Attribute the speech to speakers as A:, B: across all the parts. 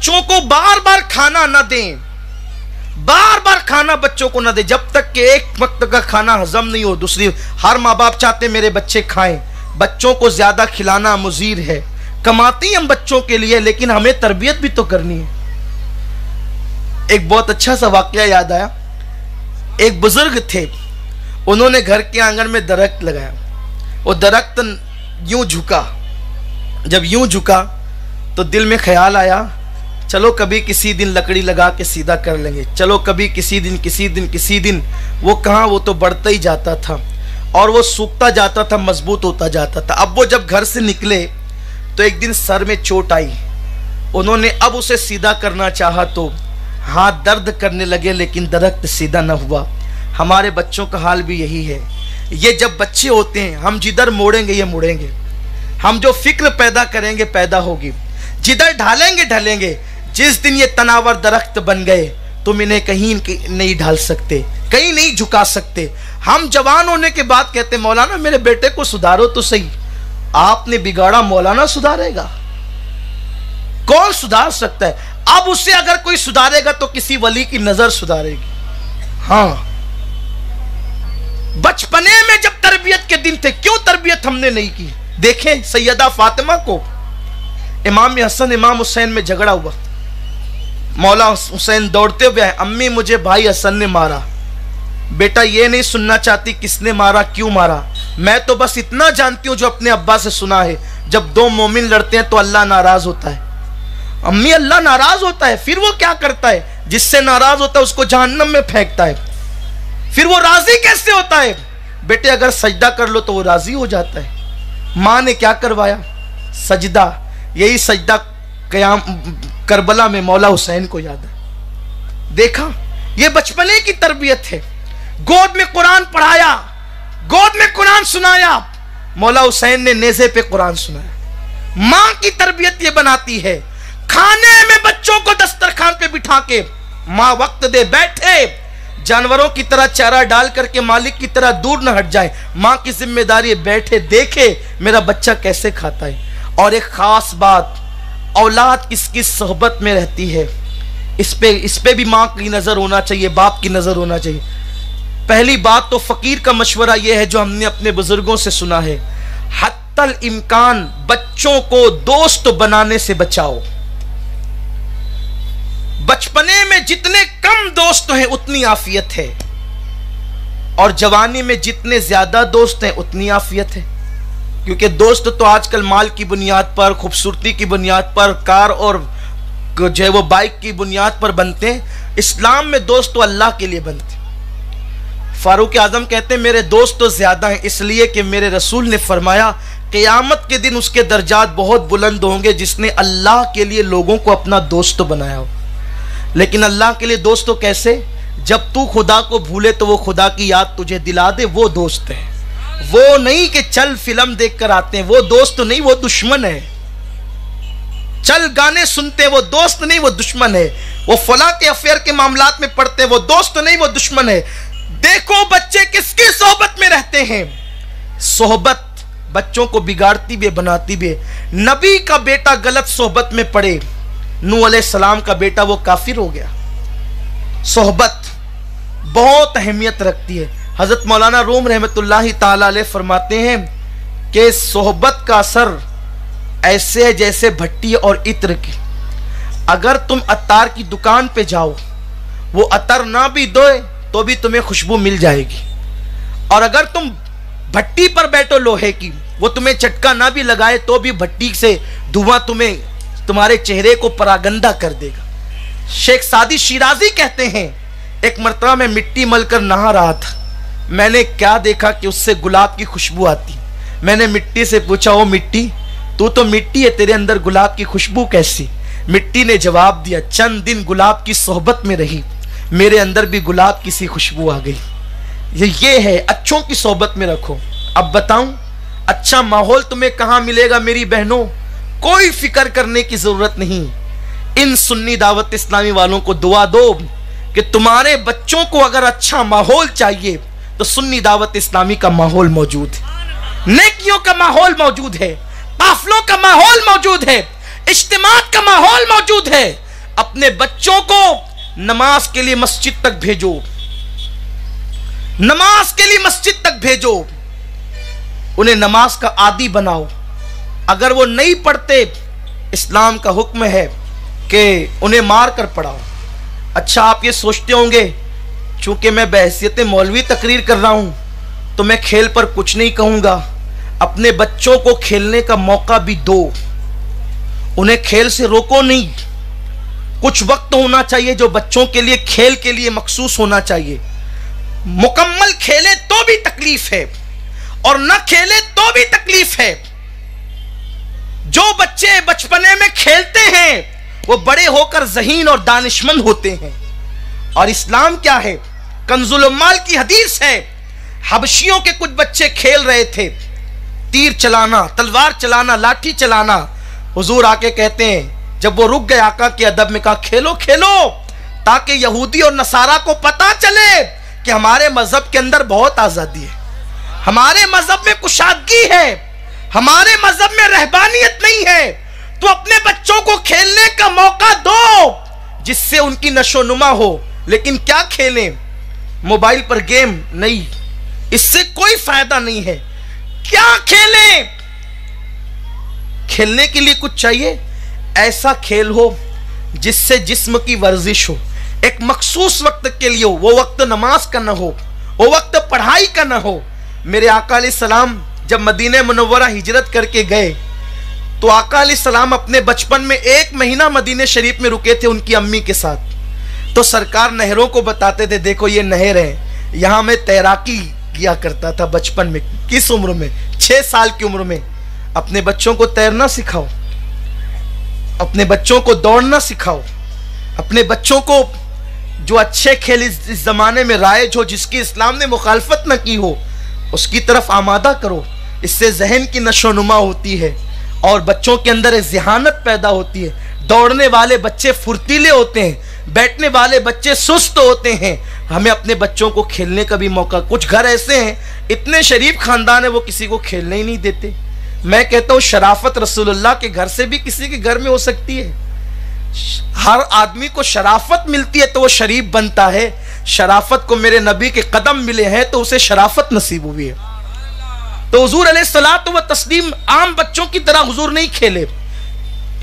A: बच्चों को बार बार खाना न दें, बार बार खाना बच्चों को न दें, जब तक कि एक वक्त का खाना हजम नहीं हो। दूसरी, हर माँ बाप चाहते मेरे बच्चे खाएं, बच्चों को ज्यादा खिलाना मुजीर है। कमाती हम बच्चों के लिए, लेकिन हमें तरबियत भी तो करनी है। एक बहुत अच्छा सा वाकया याद आया। एक बुजुर्ग थे, उन्होंने घर के आंगन में दरख्त लगाया। वो दरख्त यूं झुका, जब यूं झुका तो दिल में ख्याल आया, चलो कभी किसी दिन लकड़ी लगा के सीधा कर लेंगे, चलो कभी किसी दिन। वो कहाँ, वो तो बढ़ता ही जाता था और वो सूखता जाता था, मजबूत होता जाता था। अब वो जब घर से निकले तो एक दिन सर में चोट आई। उन्होंने अब उसे सीधा करना चाहा तो हाथ दर्द करने लगे, लेकिन दरख्त सीधा न हुआ। हमारे बच्चों का हाल भी यही है। ये जब बच्चे होते हैं, हम जिधर मोड़ेंगे ये मुड़ेंगे, हम जो फिक्र पैदा करेंगे पैदा होगी, जिधर ढालेंगे ढलेंगे। जिस दिन ये तनावर दरख्त बन गए, तुम इन्हें कहीं नहीं ढाल सकते, कहीं नहीं झुका सकते। हम जवान होने के बाद कहते मौलाना मेरे बेटे को सुधारो तो सही। आपने बिगाड़ा, मौलाना सुधारेगा? कौन सुधार सकता है? अब उसे अगर कोई सुधारेगा तो किसी वली की नजर सुधारेगी। हाँ, बचपने में जब तरबियत के दिन थे, क्यों तरबियत हमने नहीं की? देखें सैयदा फातिमा को इमाम हसन इमाम हुसैन में झगड़ा हुआ। मौला हुसैन दौड़ते हुए आए, अम्मी मुझे भाई हसन ने मारा। बेटा ये नहीं सुनना चाहती किसने मारा, क्यों मारा, मैं तो बस इतना जानती हूं जो अपने अब्बा से सुना है, जब दो मोमिन लड़ते हैं तो अल्लाह नाराज होता है। अम्मी अल्लाह नाराज होता है? फिर वो क्या करता है? जिससे नाराज होता है उसको जहन्नम में फेंकता है। फिर वो राजी कैसे होता है? बेटे अगर सजदा कर लो तो वो राजी हो जाता है। माँ ने क्या करवाया? सजदा। यही सजदा कयाम करबला में मौला हुसैन को याद है। देखा, ये बचपने की तरबियत है। गोद में कुरान पढ़ाया, गोद में कुरान सुनाया। मौला हुसैन ने नेज़े पे कुरान सुनाया। माँ की तरबियत ये बनाती है। खाने में बच्चों को दस्तरखान पे बिठा के माँ वक्त दे, बैठे जानवरों की तरह चारा डाल करके मालिक की तरह दूर न हट जाए। माँ की जिम्मेदारी है, बैठे देखे मेरा बच्चा कैसे खाता है। और एक खास बात, औलाद किसकी सोहबत में रहती है, इस पे भी माँ की नजर होना चाहिए, बाप की नजर होना चाहिए। पहली बात तो फकीर का मशवरा यह है जो हमने अपने बुजुर्गों से सुना है, हत्तल इम्कान बच्चों को दोस्त बनाने से बचाओ। बचपने में जितने कम दोस्त हैं उतनी आफियत है, और जवानी में जितने ज्यादा दोस्त हैं उतनी आफियत है। क्योंकि दोस्त तो आजकल माल की बुनियाद पर, खूबसूरती की बुनियाद पर, कार और जो है वो बाइक की बुनियाद पर बनते हैं। इस्लाम में दोस्त तो अल्लाह के लिए बनते हैं। फारूक आजम कहते हैं मेरे दोस्त तो ज्यादा हैं, इसलिए कि मेरे रसूल ने फरमाया क़यामत के दिन उसके दर्जात बहुत बुलंद होंगे जिसने अल्लाह के लिए लोगों को अपना दोस्त बनाया हो। लेकिन अल्लाह के लिए दोस्त तो कैसे? जब तू खुदा को भूले तो वो खुदा की याद तुझे दिला दे, वो दोस्त है। वो नहीं कि चल फिल्म देख कर आते हैं, वो दोस्त नहीं, वो दुश्मन है। चल गाने सुनते, वो दोस्त नहीं, वो दुश्मन है। वो फला के अफेयर के मामलात में पड़ते, वो दोस्त नहीं, वो दुश्मन है। देखो बच्चे किसकी सोहबत में रहते हैं। सोहबत बच्चों को बिगाड़ती भी, बनाती भी। नबी का बेटा गलत सोहबत में पड़े, नूह अलैहिस्सलाम का बेटा वो काफिर हो गया। सोहबत बहुत अहमियत रखती है। हजरत मौलाना रूम रहमतुल्लाहि ताला अलैह फरमाते हैं कि सोहबत का असर ऐसे है जैसे भट्टी और इत्र की। अगर तुम अत्तार की दुकान पे जाओ, वो अतर ना भी दो तो भी तुम्हें खुशबू मिल जाएगी, और अगर तुम भट्टी पर बैठो लोहे की, वो तुम्हें चटका ना भी लगाए तो भी भट्टी से धुआं तुम्हारे चेहरे को परागंदा कर देगा। शेख सादी शिराजी कहते हैं एक मर्तबा में मिट्टी मलकर नहा रहा था, मैंने क्या देखा कि उससे गुलाब की खुशबू आती। मैंने मिट्टी से पूछा, ओ मिट्टी, तू तो मिट्टी है, तेरे अंदर गुलाब की खुशबू कैसी? मिट्टी ने जवाब दिया, चंद दिन गुलाब की सोहबत में रही, मेरे अंदर भी गुलाब की सी खुशबू आ गई। ये है, अच्छों की सोहबत में रखो। अब बताऊं अच्छा माहौल तुम्हें कहां मिलेगा मेरी बहनों? कोई फिक्र करने की जरूरत नहीं। इन सुन्नी दावत इस्लामी वालों को दुआ दो कि तुम्हारे बच्चों को अगर अच्छा माहौल चाहिए तो सुन्नी दावत इस्लामी का माहौल मौजूद है, नेकियों का माहौल मौजूद है, काफलों का माहौल मौजूद है, इज्तिमात का माहौल मौजूद है। अपने बच्चों को नमाज के लिए मस्जिद तक भेजो, नमाज के लिए मस्जिद तक भेजो, उन्हें नमाज का आदी बनाओ। अगर वो नहीं पढ़ते, इस्लाम का हुक्म है कि उन्हें मार कर पढ़ाओ। अच्छा, आप ये सोचते होंगे चूंकि मैं बहैसियत मौलवी तकरीर कर रहा हूं तो मैं खेल पर कुछ नहीं कहूंगा। अपने बच्चों को खेलने का मौका भी दो, उन्हें खेल से रोको नहीं। कुछ वक्त होना चाहिए जो बच्चों के लिए खेल के लिए मखसूस होना चाहिए। मुकम्मल खेले तो भी तकलीफ है और न खेले तो भी तकलीफ है। जो बच्चे बचपने में खेलते हैं वो बड़े होकर ज़हीन और दानिशमंद होते हैं। और इस्लाम क्या है? कंजुल उम्माल की हदीस है, हबशियों के कुछ बच्चे खेल रहे थे, तीर चलाना, तलवार चलाना, लाठी चलाना। हुजूर आके कहते हैं, जब वो रुक गए, आका के अदब में कहा खेलो खेलो, ताकि यहूदी और नसारा को पता चले कि हमारे मजहब के अंदर बहुत आजादी है, हमारे मजहब में कुशादगी है, हमारे मजहब में रहबानियत नहीं है। तो अपने बच्चों को खेलने का मौका दो जिससे उनकी नशोनुमा हो। लेकिन क्या खेलें? मोबाइल पर गेम नहीं, इससे कोई फायदा नहीं है। क्या खेलें? खेलने के लिए कुछ चाहिए, ऐसा खेल हो जिससे जिस्म की वर्जिश हो, एक मखसूस वक्त के लिए हो। वो वक्त नमाज का ना हो, वो वक्त पढ़ाई का ना हो। मेरे आका अलैहिस्सलाम जब मदीने मुनव्वरा हिजरत करके गए तो आका अलैहिस्सलाम अपने बचपन में 1 महीना मदीने शरीफ में रुके थे उनकी अम्मी के साथ। तो सरकार नहरों को बताते थे, देखो ये नहर है, यहां मैं तैराकी किया करता था बचपन में। किस उम्र में? 6 साल की उम्र में। अपने बच्चों को तैरना सिखाओ, अपने बच्चों को दौड़ना सिखाओ, अपने बच्चों को जो अच्छे खेल इस जमाने में राइज हो, जिसकी इस्लाम ने मुखालफत न की हो, उसकी तरफ आमादा करो। इससे जहन की नशोनुमा होती है और बच्चों के अंदर एक ज़हानत पैदा होती है। दौड़ने वाले बच्चे फुर्तीले होते हैं, बैठने वाले बच्चे सुस्त होते हैं। हमें अपने बच्चों को खेलने का भी मौका। कुछ घर ऐसे हैं, इतने शरीफ खानदान है, वो किसी को खेलने ही नहीं देते। मैं कहता हूँ शराफत रसूलुल्लाह के घर से भी किसी के घर में हो सकती है। हर आदमी को शराफत मिलती है तो वो शरीफ बनता है। शराफत को मेरे नबी के कदम मिले हैं तो उसे शराफत नसीब हुई है। तो हुजूर अलैहिस्सलातु व तस्लीम आम बच्चों की तरह हुजूर नहीं खेले,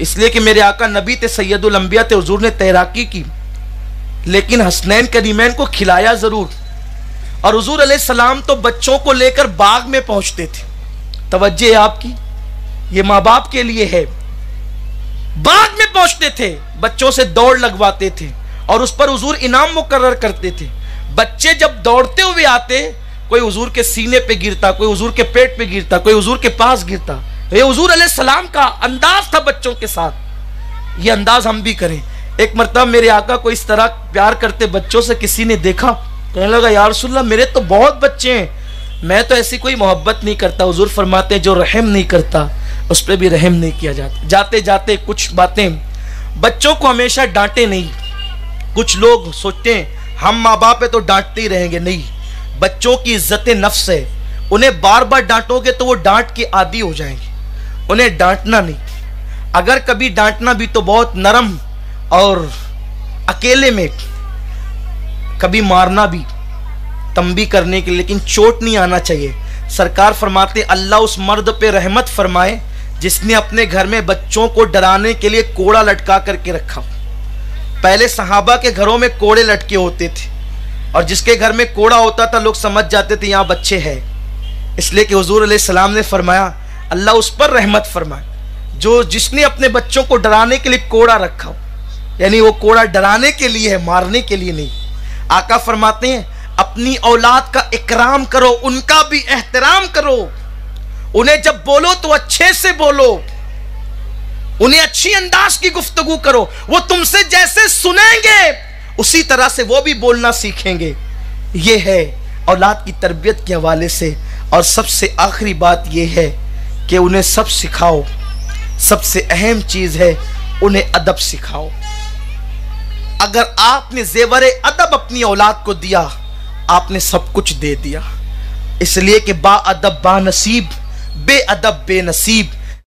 A: इसलिए कि मेरे आका नबी थे, सैयदुल अंबिया थे। हुजूर ने तैराकी की, लेकिन हसनैन करीमैन को खिलाया जरूर। और हुजूर अलैहिस्सलाम तो बच्चों को लेकर बाग में पहुंचते थे। तवज्जो है आपकी, ये माँ बाप के लिए है। बाग में पहुंचते थे, बच्चों से दौड़ लगवाते थे और उस पर हुजूर इनाम मुकर्रर करते थे। बच्चे जब दौड़ते हुए आते, कोई हुजूर के सीने पे गिरता, कोई हुजूर के पेट पे गिरता, कोई हुजूर के पास गिरता। ये हुजूर अलैहिस्सलाम का अंदाज था बच्चों के साथ। ये अंदाज हम भी करें। एक मरतबा मेरे आका को इस तरह प्यार करते बच्चों से किसी ने देखा, कहने लगा, या रसूलल्लाह मेरे तो बहुत बच्चे हैं, मैं तो ऐसी कोई मोहब्बत नहीं करता। हुजूर फरमाते, जो रहम नहीं करता उस पर भी रहम नहीं किया जाता। जाते जाते कुछ बातें, बच्चों को हमेशा डांटे नहीं। कुछ लोग सोचते हैं हम माँ बाप है तो डांटते ही रहेंगे। नहीं, बच्चों की इज्जत नफ्स है, उन्हें बार बार डांटोगे तो वो डांट के आदी हो जाएंगे। उन्हें डांटना नहीं, अगर कभी डांटना भी तो बहुत नरम और अकेले में, कभी मारना भी तंबी करने के लिए, लेकिन चोट नहीं आना चाहिए। सरकार फरमाते, अल्लाह उस मर्द पे रहमत फरमाए जिसने अपने घर में बच्चों को डराने के लिए कोड़ा लटका करके रखा। पहले सहाबा के घरों में कोड़े लटके होते थे और जिसके घर में कोड़ा होता था लोग समझ जाते थे यहाँ बच्चे हैं। इसलिए कि हुजूर अलैहिस्सलाम ने फरमाया, अल्लाह उस पर रहमत फरमाए जो जिसने अपने बच्चों को डराने के लिए कोड़ा रखा हो। यानी वो कोड़ा डराने के लिए है, मारने के लिए नहीं। आका फरमाते हैं, अपनी औलाद का इकराम करो, उनका भी एहतराम करो। उन्हें जब बोलो तो अच्छे से बोलो, उन्हें अच्छी अंदाज की गुफ्तगू करो। वो तुमसे जैसे सुनेंगे उसी तरह से वो भी बोलना सीखेंगे। ये है औलाद की तरबियत के हवाले से। और सबसे आखिरी बात यह है कि उन्हें सब सिखाओ। सबसे अहम चीज है उन्हें अदब सिखाओ। अगर आपने जेवर अदब अपनी औलाद को दिया, आपने सब कुछ दे दिया। इसलिए कि बा अदब बा नसीब, बेअदब बेनसीब।